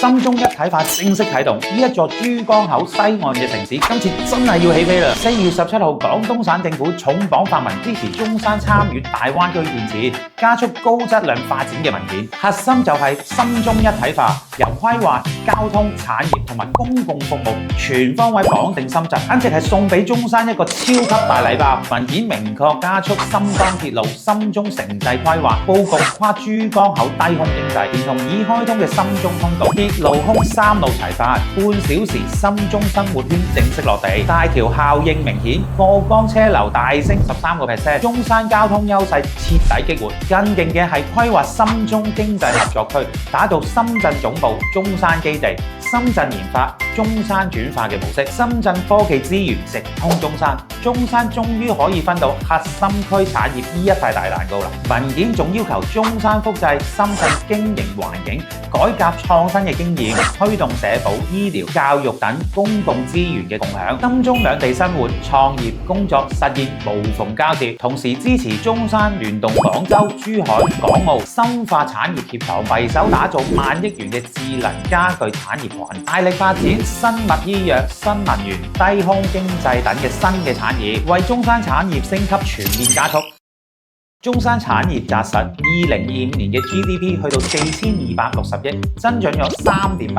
深中一體化正式啟動，呢一座珠江口西岸嘅城市今次真係要起飛啦！4月17號，廣東省政府重磅發文支持中山參與大灣區建設，加速高質量發展嘅文件，核心就係深中一體化，由規劃、交通、產業同埋公共服務全方位綁定深圳，簡直係送俾中山一個超級大禮包。文件明確加速深江鐵路深中城際規劃，佈局跨珠江口低空經濟，連同已開通嘅深中通道，鐵路空三路齊發，半小時深中生活圈正式落地，大橋效應明顯，過江車流大升13%，中山交通優勢徹底激活。更勁嘅係規劃深中經濟合作區，打造深圳總部、中山基地、深圳研發、中山轉化嘅模式，深圳科技資源直通中山，中山終於可以分到核心區產業呢一塊大蛋糕啦！文件仲要求中山複製深圳經營環境，改革創新嘅經驗，推動社保、醫療、教育等公共資源嘅共享，深中兩地生活、創業、工作實現無縫交接，同時支持中山聯動廣州、珠海、港澳，深化產業協同，攜手打造萬億元嘅智能家具產業群，大力發展生物醫藥、新能源、低空經濟等嘅新嘅產業，為中山產業升級全面加速。中山產業紮實，2025年嘅 GDP 去到4260億，增長咗3.8%，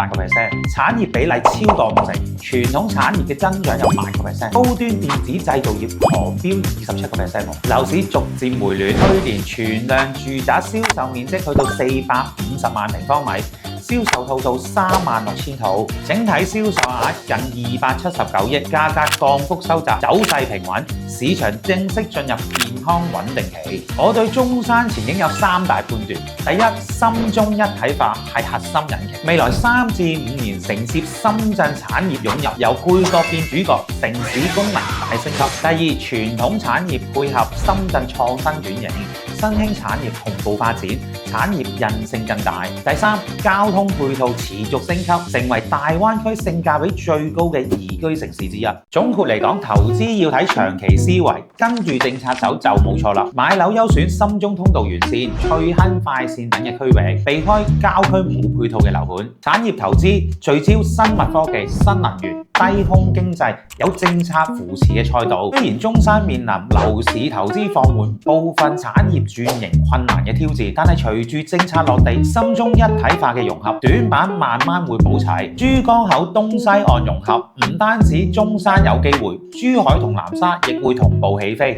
產業比例超過50%，傳統產業嘅增長有8%，高端電子製造業狂飆27%，樓市逐漸回暖，去年全量住宅銷售面積去到450萬平方米。銷售套數36000套，整體銷售額近279億，價格降幅收窄，走勢平穩，市場正式進入健康穩定期。我對中山前景有3大判斷：第一，深中一體化係核心引擎，未來3至5年承接深圳產業湧入，由配角變主角，城市功能大升級；第二，傳統產業配合深圳創新轉型，新興產業同步發展，產業韌性更大；第三，交通配套持續升級，成為大灣區性價比最高嘅宜居城市之一。總括嚟講，投資要睇長期思維，跟住政策走就冇錯啦。買樓優選深中通道沿線、翠亨快線等嘅區域，避開郊區冇配套嘅樓盤。產業投資聚焦生物科技、新能源、低空經濟，有政策扶持嘅賽道。雖然中山面臨樓市投資放緩、部分產業轉型困難嘅挑戰，但係隨住政策落地，深中一體化嘅融合，短板慢慢會補齊。珠江口東西岸融合，唔單止中山有機會，珠海同南沙亦會同步起飛。